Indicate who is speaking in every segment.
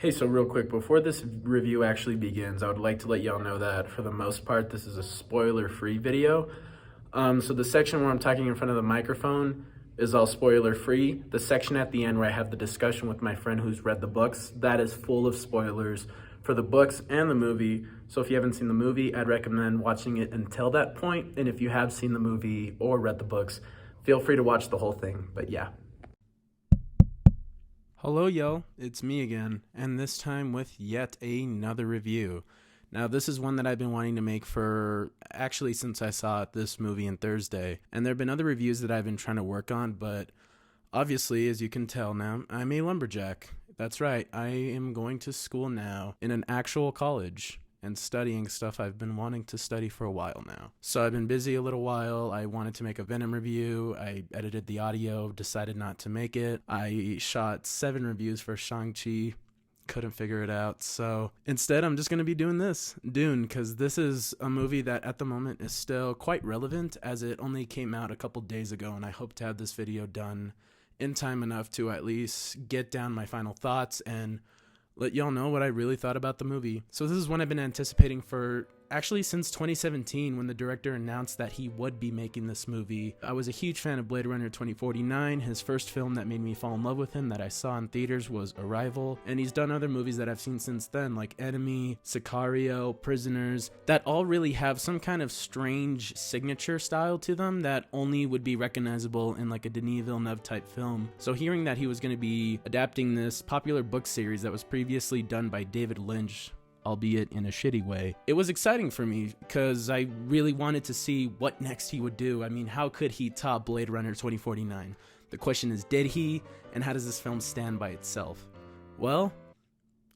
Speaker 1: Hey, so real quick, before this review actually begins, I would like to let y'all know that for the most part, this is a spoiler-free video. So the section where I'm talking in front of the microphone is all spoiler-free. The section at the end where I have the discussion with my friend who's read the books, that is full of spoilers for the books and the movie. So if you haven't seen the movie, I'd recommend watching it until that point. And if you have seen the movie or read the books, feel free to watch the whole thing. But yeah. Hello, yo, it's me again, and this time with yet another review. Now, this is one that I've been wanting to make for actually since I saw this movie on Thursday, and there have been other reviews that I've been trying to work on, but obviously, as you can tell now, I'm a lumberjack. That's right, I am going to school now in an actual college and studying stuff I've been wanting to study for a while now. So I've been busy a little while. I wanted to make a Venom review. I edited the audio, decided not to make it. I shot 7 reviews for Shang-Chi. Couldn't figure it out. So instead, I'm just going to be doing this, Dune, because this is a movie that at the moment is still quite relevant as it only came out a couple days ago, and I hope to have this video done in time enough to at least get down my final thoughts and let y'all know what I really thought about the movie. So this is one I've been anticipating for actually since 2017 when the director announced that he would be making this movie. I was a huge fan of Blade Runner 2049. His first film that made me fall in love with him that I saw in theaters was Arrival, and he's done other movies that I've seen since then like Enemy, Sicario, Prisoners, that all really have some kind of strange signature style to them that only would be recognizable in like a Denis Villeneuve type film. So hearing that he was going to be adapting this popular book series that was previously done by David Lynch, albeit in a shitty way, it was exciting for me because I really wanted to see what next he would do. I mean, how could he top Blade Runner 2049? The question is, did he? And how does this film stand by itself? Well,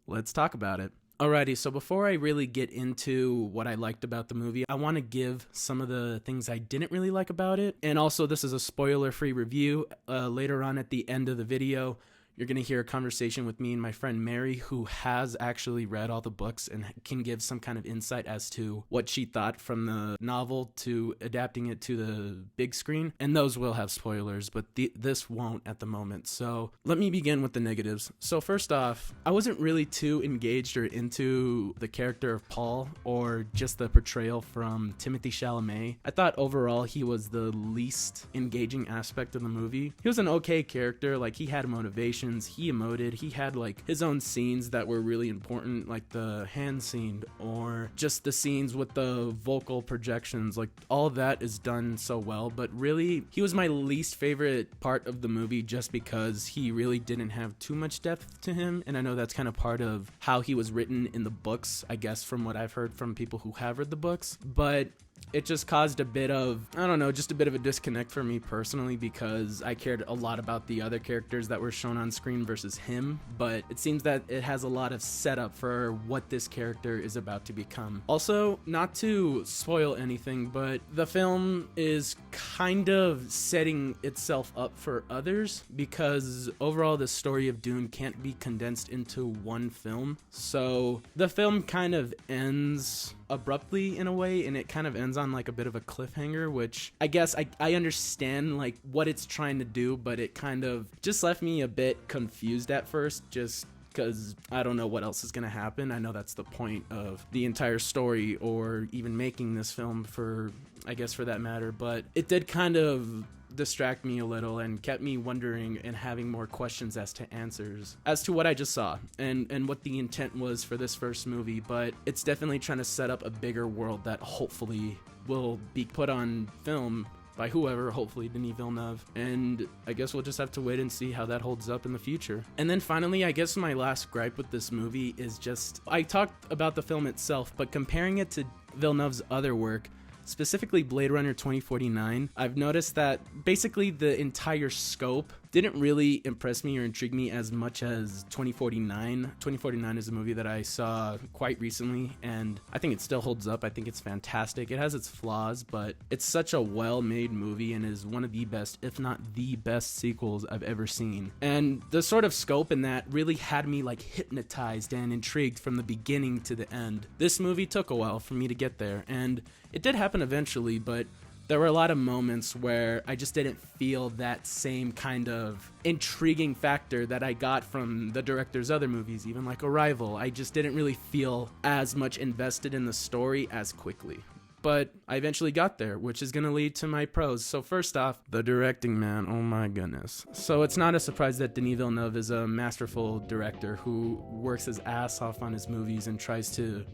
Speaker 1: let's talk about it. Alrighty, so before I really get into what I liked about the movie, I want to give some of the things I didn't really like about it. And also, this is a spoiler-free review. Later on at the end of the video, you're going to hear a conversation with me and my friend Mary, who has actually read all the books and can give some kind of insight as to what she thought from the novel to adapting it to the big screen. And those will have spoilers, but this won't at the moment. So let me begin with the negatives. So first off, I wasn't really too engaged or into the character of Paul or just the portrayal from Timothée Chalamet. I thought overall he was the least engaging aspect of the movie. He was an okay character, like he had motivation. He emoted, he had like his own scenes that were really important, like the hand scene or just the scenes with the vocal projections. Like all of that is done so well, but really he was my least favorite part of the movie just because he really didn't have too much depth to him. And I know that's kind of part of how he was written in the books, I guess, from what I've heard from people who have read the books, but it just caused a bit of, I don't know, just a bit of a disconnect for me personally because I cared a lot about the other characters that were shown on screen versus him, but it seems that it has a lot of setup for what this character is about to become. Also, not to spoil anything, but the film is kind of setting itself up for others because overall the story of Dune can't be condensed into one film. So the film kind of ends abruptly in a way, and it kind of ends on like a bit of a cliffhanger, which I guess I understand like what it's trying to do, but it kind of just left me a bit confused at first just because I don't know what else is going to happen. I know that's the point of the entire story or even making this film for, I guess, for that matter, but it did kind of distract me a little and kept me wondering and having more questions as to answers as to what I just saw and what the intent was for this first movie. But it's definitely trying to set up a bigger world that hopefully will be put on film by whoever, hopefully Denis Villeneuve, and I guess we'll just have to wait and see how that holds up in the future. And then finally, I guess my last gripe with this movie is just, I talked about the film itself, but comparing it to Villeneuve's other work, specifically Blade Runner 2049, I've noticed that basically the entire scope didn't really impress me or intrigue me as much as 2049. 2049 is a movie that I saw quite recently, and I think it still holds up. I think it's fantastic. It has its flaws, but it's such a well-made movie and is one of the best, if not the best sequels I've ever seen. And the sort of scope in that really had me like hypnotized and intrigued from the beginning to the end. This movie took a while for me to get there, and it did happen eventually, but There were a lot of moments where I just didn't feel that same kind of intriguing factor that I got from the director's other movies, even like Arrival. I just didn't really feel as much invested in the story as quickly. But I eventually got there, which is going to lead to my pros. So first off, the directing, man, oh my goodness. So it's not a surprise that Denis Villeneuve is a masterful director who works his ass off on his movies and tries to,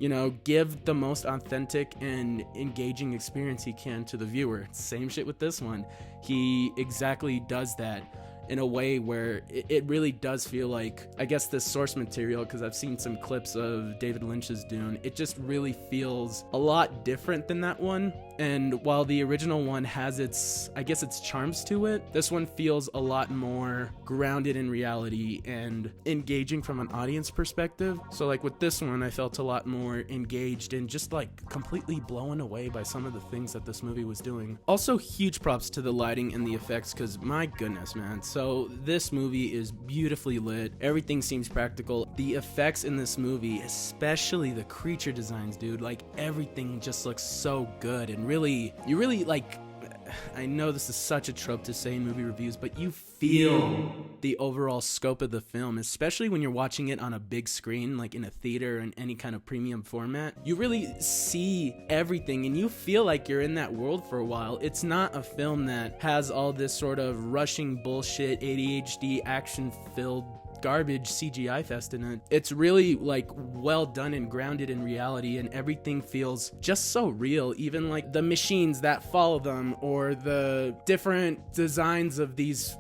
Speaker 1: give the most authentic and engaging experience he can to the viewer. Same shit with this one. He exactly does that in a way where it really does feel like, I guess, this source material, because I've seen some clips of David Lynch's Dune, it just really feels a lot different than that one. And while the original one has its charms to it, this one feels a lot more grounded in reality and engaging from an audience perspective. So like with this one, I felt a lot more engaged and just like completely blown away by some of the things that this movie was doing. Also, huge props to the lighting and the effects, because my goodness, man. So this movie is beautifully lit. Everything seems practical. The effects in this movie, especially the creature designs, dude, like everything just looks so good. And you really like, I know this is such a trope to say in movie reviews, but you feel the overall scope of the film, especially when you're watching it on a big screen, like in a theater and any kind of premium format. You really see everything and you feel like you're in that world for a while. It's not a film that has all this sort of rushing bullshit, ADHD, action-filled garbage CGI fest in it. It's really like well done and grounded in reality, and everything feels just so real. Even like the machines that follow them, or the different designs of these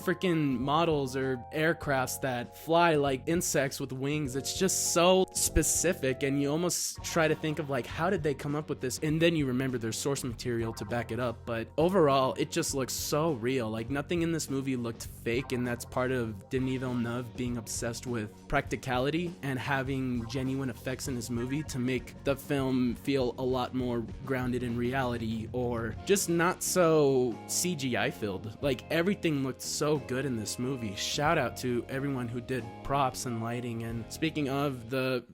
Speaker 1: freaking models or aircrafts that fly like insects with wings. It's just so specific, and you almost try to think of like, how did they come up with this? And then you remember their source material to back it up. But overall, it just looks so real. Like nothing in this movie looked fake, and that's part of Denis Villeneuve being obsessed with practicality and having genuine effects in his movie to make the film feel a lot more grounded in reality, or just not so CGI filled. Like everything looked so good in this movie. Shout out to everyone who did props and lighting. And speaking of the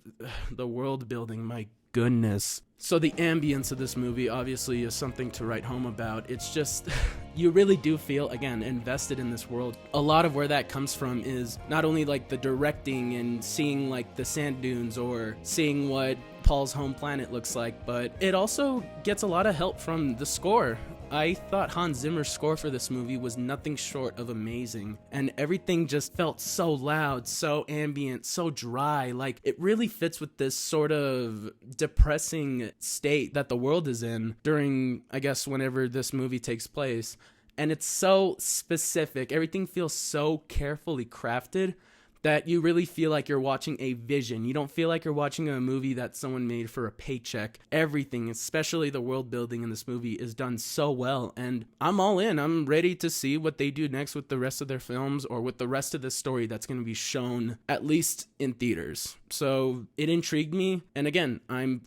Speaker 1: world building, my goodness. So the ambience of this movie obviously is something to write home about. It's just, you really do feel, again, invested in this world. A lot of where that comes from is not only like the directing and seeing like the sand dunes or seeing what Paul's home planet looks like, but it also gets a lot of help from the score. I thought Hans Zimmer's score for this movie was nothing short of amazing, and everything just felt so loud, so ambient, so dry. Like it really fits with this sort of depressing state that the world is in during, I guess, whenever this movie takes place. And it's so specific. Everything feels so carefully crafted that you really feel like you're watching a vision. You don't feel like you're watching a movie that someone made for a paycheck. Everything, especially the world building in this movie, is done so well, and I'm all in. I'm ready to see what they do next with the rest of their films, or with the rest of the story that's going to be shown, at least in theaters. So it intrigued me, and again, I'm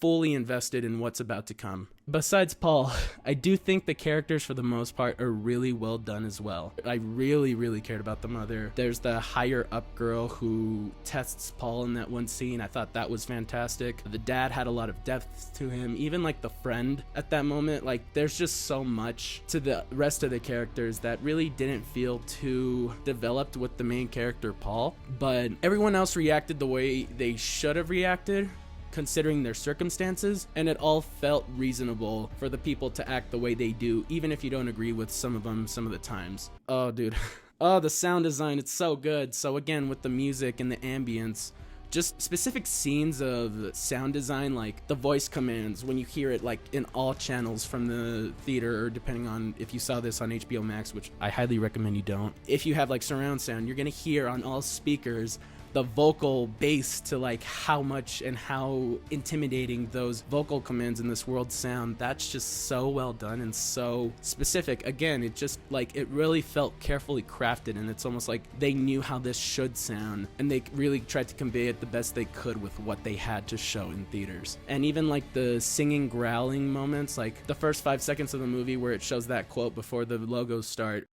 Speaker 1: fully invested in what's about to come. Besides Paul, I do think the characters for the most part are really well done as well. I really cared about the mother. There's the higher up girl who tests Paul in that one scene. I thought that was fantastic. The dad had a lot of depth to him, even like the friend at that moment. Like there's just so much to the rest of the characters that really didn't feel too developed with the main character Paul, but everyone else reacted the way they should have reacted, considering their circumstances, and it all felt reasonable for the people to act the way they do, even if you don't agree with some of them some of the times. Oh, dude. Oh, the sound design, it's so good. So again, with the music and the ambience, just specific scenes of sound design, like the voice commands when you hear it like in all channels from the theater, or depending on if you saw this on HBO Max, which I highly recommend you don't. If you have like surround sound, you're gonna hear on all speakers the vocal bass to like how much and how intimidating those vocal commands in this world sound. That's just so well done and so specific. Again, it just like, it really felt carefully crafted, and it's almost like they knew how this should sound, and they really tried to convey it the best they could with what they had to show in theaters. And even like the singing, growling moments, like the first 5 seconds of the movie where it shows that quote before the logos start,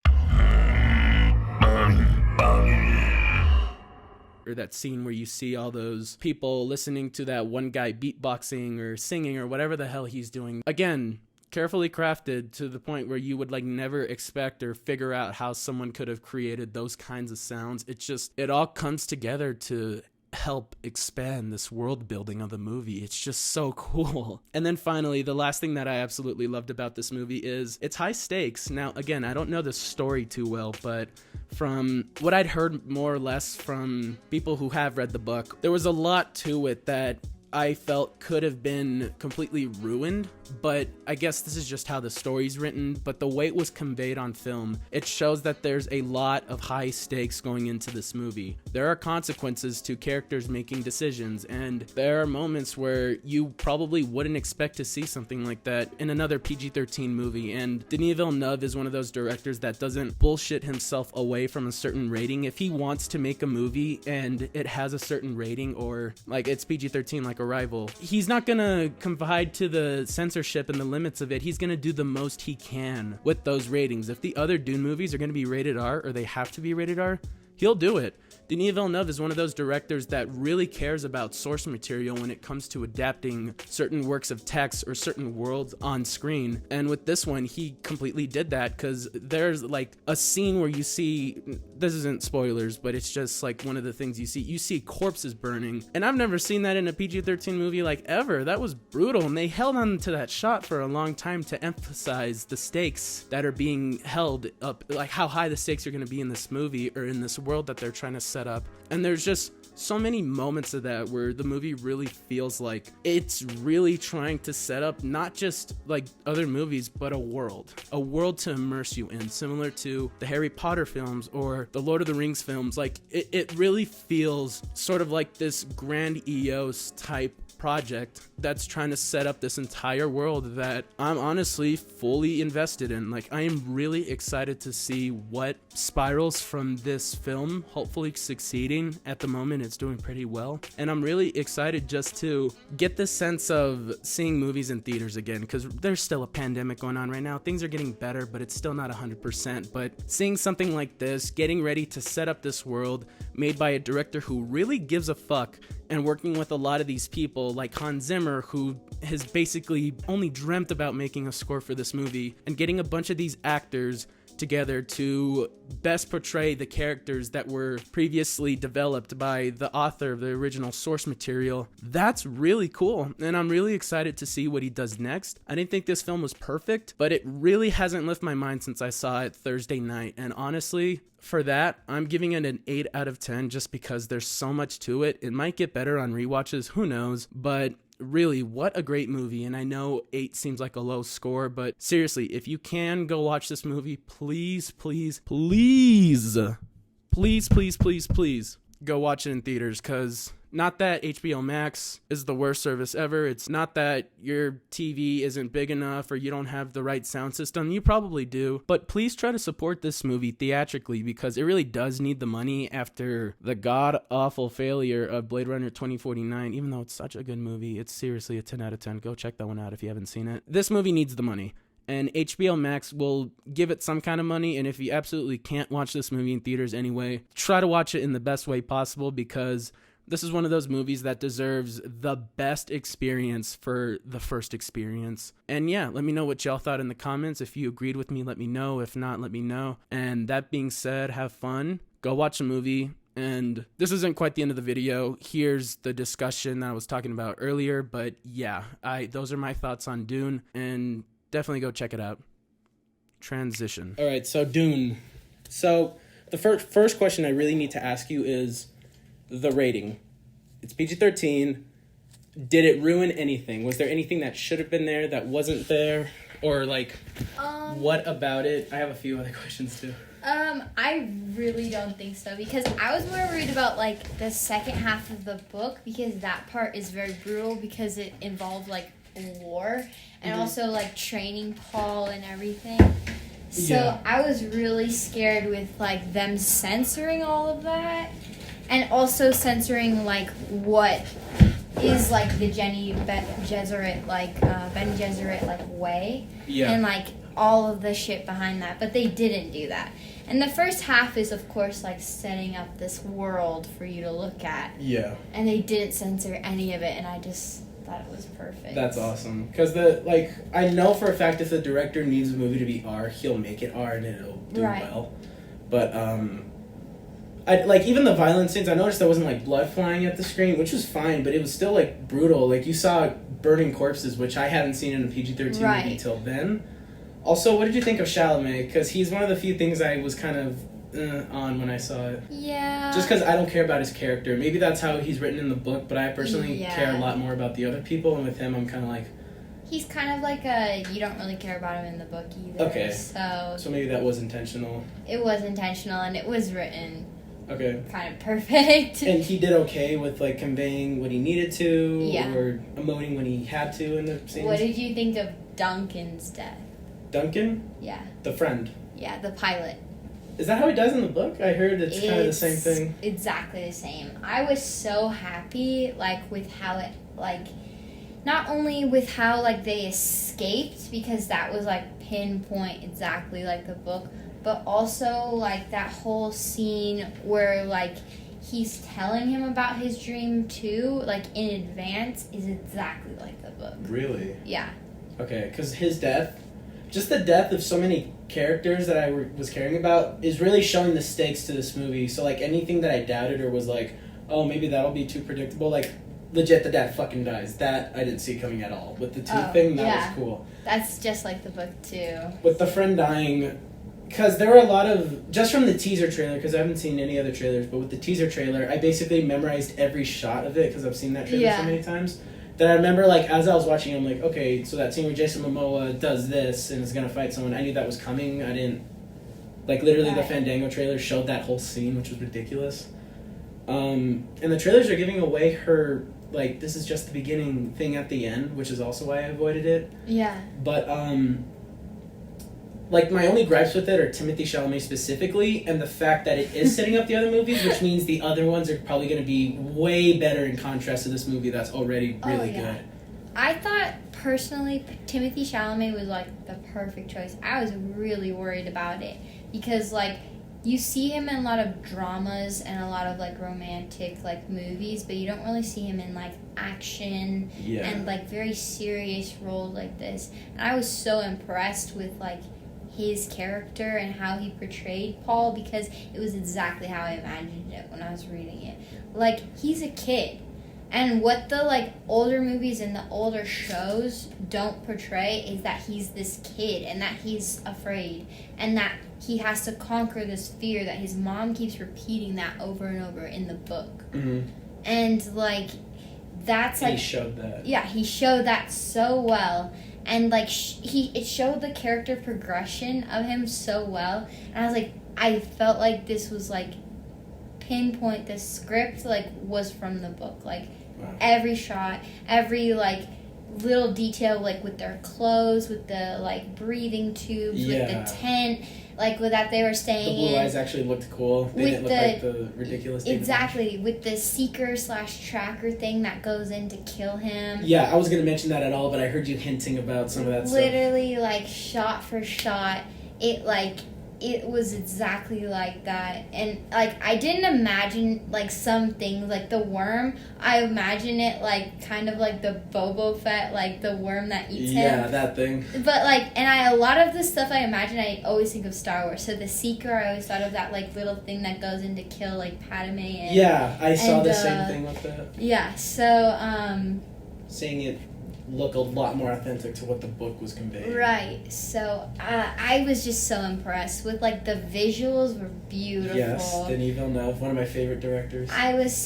Speaker 1: or that scene where you see all those people listening to that one guy beatboxing or singing or whatever the hell he's doing. Again, carefully crafted to the point where you would like never expect or figure out how someone could have created those kinds of sounds. It all comes together to help expand this world building of the movie. It's just so cool. And then finally, the last thing that I absolutely loved about this movie is it's high stakes. Now, again, I don't know the story too well, but from what I'd heard more or less from people who have read the book, there was a lot to it that I felt could have been completely ruined, but I guess this is just how the story's written. But the way it was conveyed on film, it shows that there's a lot of high stakes going into this movie. There are consequences to characters making decisions, and there are moments where you probably wouldn't expect to see something like that in another PG-13 movie. And Denis Villeneuve is one of those directors that doesn't bullshit himself away from a certain rating. If he wants to make a movie and it has a certain rating, or like it's PG-13 like Arrival, he's not gonna confide to the censorship and the limits of it. He's gonna do the most he can with those ratings. If the other Dune movies are gonna be rated R, or they have to be rated R, he'll do it. Denis Villeneuve is one of those directors that really cares about source material when it comes to adapting certain works of text or certain worlds on screen. And with this one, he completely did that, because there's like a scene where you see, this isn't spoilers, but it's just like one of the things you see corpses burning. And I've never seen that in a PG-13 movie like ever. That was brutal. And they held on to that shot for a long time to emphasize the stakes that are being held up, like how high the stakes are going to be in this movie or in this world that they're trying to set up. And there's just so many moments of that where the movie really feels like it's really trying to set up not just like other movies, but a world to immerse you in, similar to the Harry Potter films or the Lord of the Rings films. Like it really feels sort of like this grandiose type project that's trying to set up this entire world that I'm honestly fully invested in. Like, I am really excited to see what spirals from this film, hopefully succeeding. At the moment, it's doing pretty well, and I'm really excited just to get the sense of seeing movies in theaters again, because there's still a pandemic going on right now. Things are getting better, but it's still not 100%. But seeing something like this, getting ready to set up this world made by a director who really gives a fuck, and working with a lot of these people like Hans Zimmer, who has basically only dreamt about making a score for this movie, and getting a bunch of these actors together to best portray the characters that were previously developed by the author of the original source material. That's really cool, and I'm really excited to see what he does next. I didn't think this film was perfect, but it really hasn't left my mind since I saw it Thursday night, and honestly, for that, I'm giving it an 8 out of 10 just because there's so much to it. It might get better on rewatches, who knows, but really, what a great movie. And I know 8 seems like a low score, but seriously, if you can go watch this movie, please go watch it in theaters, because not that HBO Max is the worst service ever. It's not that your TV isn't big enough or you don't have the right sound system. You probably do. But please try to support this movie theatrically, because it really does need the money after the god-awful failure of Blade Runner 2049. Even though it's such a good movie, it's seriously a 10 out of 10. Go check that one out if you haven't seen it. This movie needs the money, and HBO Max will give it some kind of money. And if you absolutely can't watch this movie in theaters anyway, try to watch it in the best way possible, because this is one of those movies that deserves the best experience for the first experience. And yeah, let me know what y'all thought in the comments. If you agreed with me, let me know. If not, let me know. And that being said, have fun. Go watch a movie. And this isn't quite the end of the video. Here's the discussion that I was talking about earlier. But yeah, those are my thoughts on Dune. And definitely go check it out. Transition. All right, so Dune. So the first question I really need to ask you is the rating. It's PG-13. Did it ruin anything? Was there anything that should have been there that wasn't there? Or like, what about it? I have a few other questions too.
Speaker 2: I really don't think so, because I was more worried about like the second half of the book, because that part is very brutal, because it involved like war and also like training Paul and everything. So yeah. I was really scared with like them censoring all of that, and also censoring like what is like the Bene Gesserit like way, and like all of the shit behind that. But they didn't do that. And the first half is, of course, like setting up this world for you to look at. Yeah. And they didn't censor any of it, and I just thought it was perfect.
Speaker 1: That's awesome. Because I know for a fact if the director needs a movie to be R, he'll make it R and it'll do well. But even the violent scenes, I noticed there wasn't like blood flying at the screen, which was fine, but it was still like brutal. Like you saw burning corpses, which I hadn't seen in a PG-13 movie till then. Also, what did you think of Chalamet? Because he's one of the few things I was kind of on when I saw it.
Speaker 2: Yeah.
Speaker 1: Just because I don't care about his character. Maybe that's how he's written in the book, but I personally care a lot more about the other people, and with him, I'm kind of like...
Speaker 2: He's kind of like you don't really care about him in the book either.
Speaker 1: Okay. So maybe that was intentional.
Speaker 2: It was intentional, and it was written
Speaker 1: kind
Speaker 2: of perfect.
Speaker 1: And he did okay with, like, conveying what he needed to, or emoting when he had to in the scenes.
Speaker 2: What did you think of Duncan's death?
Speaker 1: Duncan?
Speaker 2: Yeah.
Speaker 1: The friend?
Speaker 2: Yeah, the pilot.
Speaker 1: Is that how he dies in the book? I heard it's kind of the same thing.
Speaker 2: Exactly the same. I was so happy, like, with how it, like, not only with how, like, they escaped, because that was, like, pinpoint exactly like the book, but also, like, that whole scene where, like, he's telling him about his dream, too, like, in advance, is exactly like the book.
Speaker 1: Really?
Speaker 2: Yeah.
Speaker 1: Okay, because his death, just the death of so many characters that I was caring about is really showing the stakes to this movie. So, like, anything that I doubted or was like, oh, maybe that'll be too predictable, like, legit, the dad fucking dies. That I didn't see coming at all. With the tooth thing, that was cool.
Speaker 2: That's just like the book, too.
Speaker 1: With the friend dying, because there were a lot of, just from the teaser trailer, because I haven't seen any other trailers, but with the teaser trailer, I basically memorized every shot of it, because I've seen that trailer so many times. That I remember, like, as I was watching, I'm like, okay, so that scene where Jason Momoa does this and is going to fight someone, I knew that was coming. I didn't, like, literally the Fandango trailer showed that whole scene, which was ridiculous. And the trailers are giving away her, like, this is just the beginning thing at the end, which is also why I avoided it.
Speaker 2: Yeah.
Speaker 1: But, like, my only gripes with it are Timothée Chalamet specifically, and the fact that it is setting up the other movies, which means the other ones are probably going to be way better in contrast to this movie that's already really good.
Speaker 2: I thought, personally, Timothée Chalamet was, like, the perfect choice. I was really worried about it, because, like, you see him in a lot of dramas and a lot of, like, romantic, like, movies, but you don't really see him in, like, action and, like, very serious roles like this. And I was so impressed with, like, his character and how he portrayed Paul, because it was exactly how I imagined it when I was reading it. Like, he's a kid, and what the, like, older movies and the older shows don't portray is that he's this kid and that he's afraid and that he has to conquer this fear, that his mom keeps repeating that over and over in the book. And, like, that's, like...
Speaker 1: He showed that.
Speaker 2: Yeah, he showed that so well. And, like, it showed the character progression of him so well. And I was like, I felt like this was, like, pinpoint, the script, like, was from the book. Like, every shot, every, like, little detail, like, with their clothes, with the, like, breathing tubes, with the tent, like, with that they were staying in.
Speaker 1: The blue eyes actually looked cool. They didn't look like the ridiculous thing.
Speaker 2: Exactly, with the seeker/tracker thing that goes in to kill him.
Speaker 1: Yeah, I was going to mention that at all, but I heard you hinting about some of that stuff.
Speaker 2: Literally, like, shot for shot, it was exactly like that. And, like, I didn't imagine, like, some things, like the worm, I imagine it, like, kind of like the Boba Fett, like, the worm that eats him.
Speaker 1: Yeah, that thing.
Speaker 2: But, like, and a lot of the stuff I imagine, I always think of Star Wars. So the Seeker, I always thought of that, like, little thing that goes in to kill, like, Padme and...
Speaker 1: Yeah, I saw the same thing with that.
Speaker 2: Yeah, so,
Speaker 1: seeing it look a lot more authentic to what the book was conveying.
Speaker 2: Right. So I was just so impressed with, like, the visuals were beautiful.
Speaker 1: Yes, Denis Villeneuve, one of my favorite directors.
Speaker 2: I was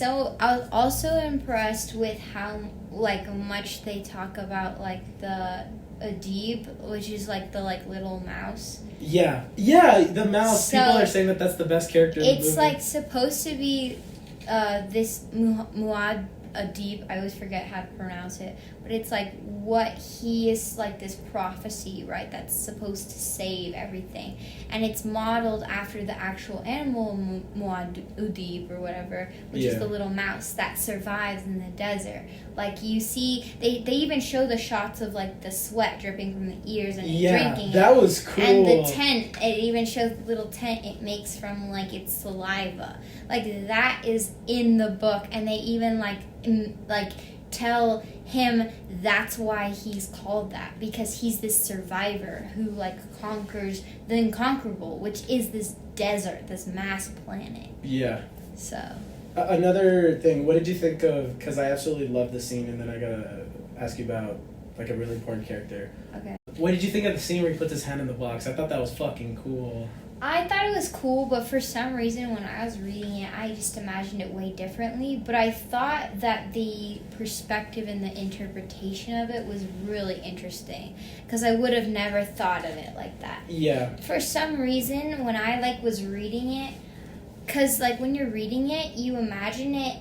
Speaker 2: also impressed with how, like, much they talk about, like, the Adib, which is, like, the, like, little mouse.
Speaker 1: Yeah, the mouse. So people are saying that that's the best character in the movie.
Speaker 2: It's, like, supposed to be this Muad Adib. I always forget how to pronounce it. But it's, like, what he is, like, this prophecy, right, that's supposed to save everything. And it's modeled after the actual animal Muad'Dib or whatever, which is the little mouse that survives in the desert. Like, you see, they even show the shots of, like, the sweat dripping from the ears and drinking.
Speaker 1: Yeah, that was cool.
Speaker 2: And the tent, it even shows the little tent it makes from, like, its saliva. Like, that is in the book. And they even, like, tell him that's why he's called that, because he's this survivor who like conquers the inconquerable, which is this desert, this mass planet.
Speaker 1: Yeah.
Speaker 2: So
Speaker 1: another thing, what did you think of, because I absolutely love the scene, and then I gotta ask you about like a really important character.
Speaker 2: Okay.
Speaker 1: What did you think of the scene where he puts his hand in the box? I thought that was fucking cool.
Speaker 2: I thought it was cool, but for some reason when I was reading it, I just imagined it way differently. But I thought that the perspective and the interpretation of it was really interesting, because I would have never thought of it like that.
Speaker 1: Yeah.
Speaker 2: For some reason, when I like was reading it, because like when you're reading it, you imagine it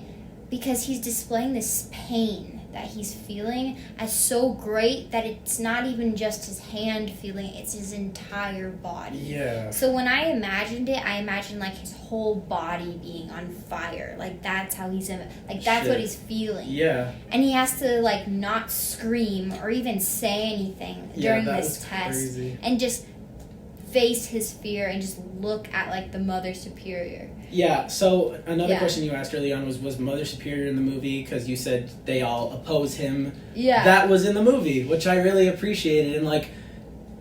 Speaker 2: because he's displaying this pain that he's feeling as so great that it's not even just his hand feeling it, it's his entire body.
Speaker 1: Yeah.
Speaker 2: So when I imagined it, I imagined like his whole body being on fire. Like that's how he's like that's what he's feeling.
Speaker 1: Yeah.
Speaker 2: And he has to like not scream or even say anything during this test.
Speaker 1: Crazy.
Speaker 2: And just face his fear and just look at like the Mother Superior.
Speaker 1: Yeah, so another question you asked early on was Mother Superior in the movie, because you said they all oppose him.
Speaker 2: Yeah.
Speaker 1: That was in the movie, which I really appreciated. And like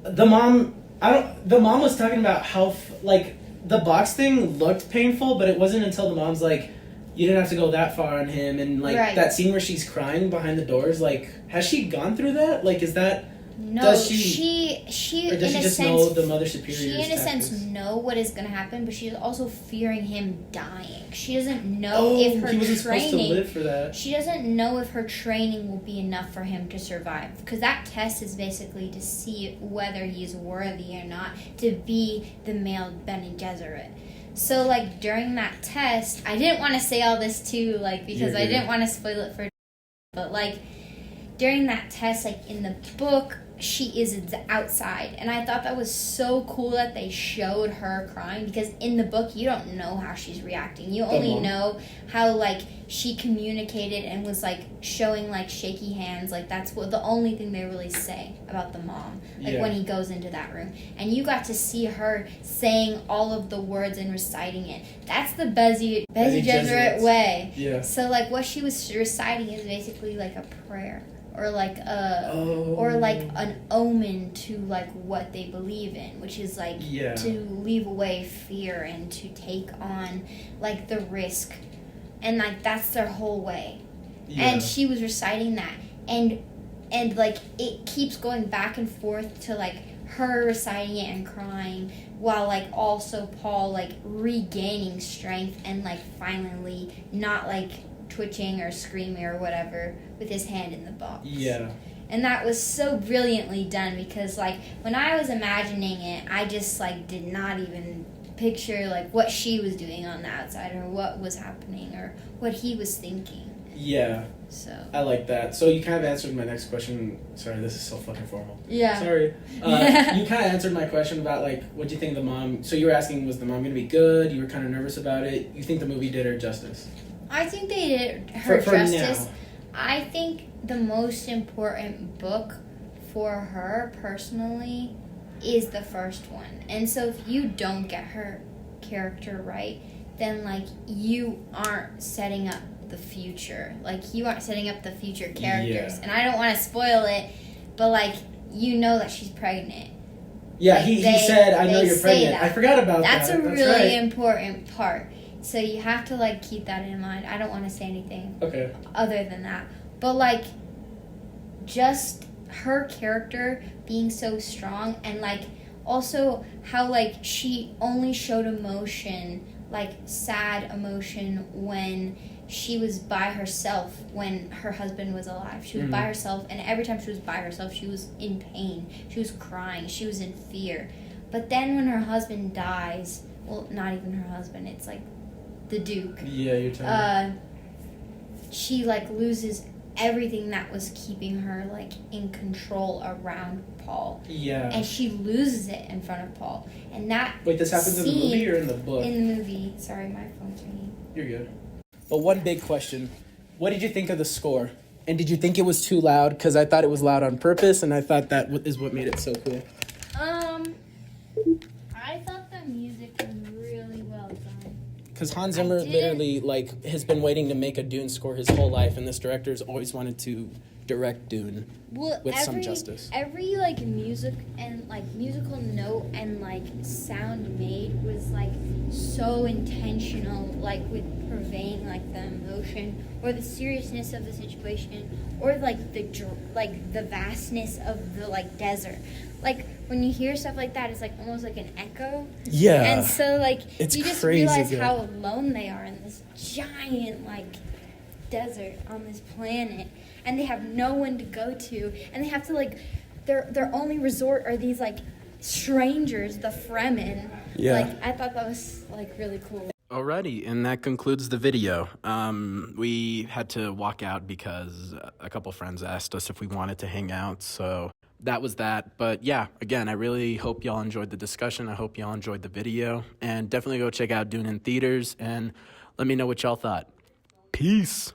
Speaker 1: the mom was talking about how like the box thing looked painful, but it wasn't until the mom's like, you didn't have to go that far on him, and like that scene where she's crying behind the doors, like has she gone through that? Like is that
Speaker 2: No,
Speaker 1: does
Speaker 2: she
Speaker 1: or does she
Speaker 2: in a
Speaker 1: just
Speaker 2: sense,
Speaker 1: know the Mother Superior's
Speaker 2: she in a
Speaker 1: tactics?
Speaker 2: sense know what is going to happen, but she's also fearing him dying. She doesn't know if her
Speaker 1: he wasn't supposed to
Speaker 2: training.
Speaker 1: live for that.
Speaker 2: She doesn't know if her training will be enough for him to survive, because that test is basically to see whether he's worthy or not to be the male Bene Gesserit. So like during that test, I didn't want to say all this too, like because I didn't want to spoil it for, but like during that test, like in the book, she is outside, and I thought that was so cool that they showed her crying, because in the book you don't know how she's reacting. You only know how like she communicated and was like showing like shaky hands, like that's what the only thing they really say about the mom, like when he goes into that room, and you got to see her saying all of the words and reciting it. That's the Bene Gesserit way.
Speaker 1: Yeah.
Speaker 2: So like what she was reciting is basically like a prayer, or like or like an omen to like what they believe in, which is like to leave away fear and to take on like the risk, and like that's their whole way. And she was reciting that, and like it keeps going back and forth to like her reciting it and crying, while like also Paul like regaining strength and like finally not like twitching or screaming or whatever with his hand in the box. Yeah. And that was so brilliantly done, because like when I was imagining it, I just like did not even picture like what she was doing on the outside, or what was happening, or what he was thinking. Yeah. So
Speaker 1: I like that. So you kind of answered my next question. Sorry, this is so fucking formal.
Speaker 2: Yeah.
Speaker 1: Sorry. You kind of answered my question about like what do you think of the mom. So you were asking, was the mom going to be good? You were kind of nervous about it. You think the movie did her justice?
Speaker 2: I think they did her
Speaker 1: for
Speaker 2: justice.
Speaker 1: Now.
Speaker 2: I think the most important book for her personally is the first one. And so if you don't get her character right, then like you aren't setting up the future. Like you aren't setting up the future characters. Yeah. And I don't want to spoil it, but like you know that she's pregnant.
Speaker 1: Yeah, like he said, I know you're pregnant. That. I forgot about
Speaker 2: that. That's a really important part. So you have to like keep that in mind. I don't want to say anything other than that. But like just her character being so strong, and like also how like she only showed emotion, like sad emotion, when she was by herself when her husband was alive. She was by herself, and every time she was by herself she was in pain. She was crying. She was in fear. But then when her husband dies, well, not even her husband, it's like the Duke. Yeah, you're telling me. She like loses everything that was keeping her like in control around Paul. Yeah. And she loses it in front of Paul. And that
Speaker 1: Wait, this happens in the movie or in the book?
Speaker 2: In the movie. Sorry, my phone's ringing.
Speaker 1: You're good. But one big question. What did you think of the score? And did you think it was too loud? Because I thought it was loud on purpose, and I thought that is what made it so cool.
Speaker 2: I thought the music was really well done.
Speaker 1: Because Hans Zimmer literally, like, has been waiting to make a Dune score his whole life, and this director's always wanted to direct Dune with some justice.
Speaker 2: Every, like, musical note and, like, sound made was, like, so intentional, like, with purveying, like, the emotion or the seriousness of the situation or, like, the vastness of the, like, desert. Like, when you hear stuff like that, it's, like, almost like an echo.
Speaker 1: Yeah.
Speaker 2: And so, like,
Speaker 1: it's
Speaker 2: you just
Speaker 1: crazy
Speaker 2: realize
Speaker 1: good.
Speaker 2: how alone they are in this giant, like, desert on this planet. And they have no one to go to. And they have to, like, their only resort are these, like, strangers, the Fremen.
Speaker 1: Yeah.
Speaker 2: Like, I thought that was, like, really cool.
Speaker 1: Alrighty, and that concludes the video. We had to walk out because a couple friends asked us if we wanted to hang out, so that was that. But yeah, again, I really hope y'all enjoyed the discussion. I hope y'all enjoyed the video, and definitely go check out Dune in theaters and let me know what y'all thought. Peace.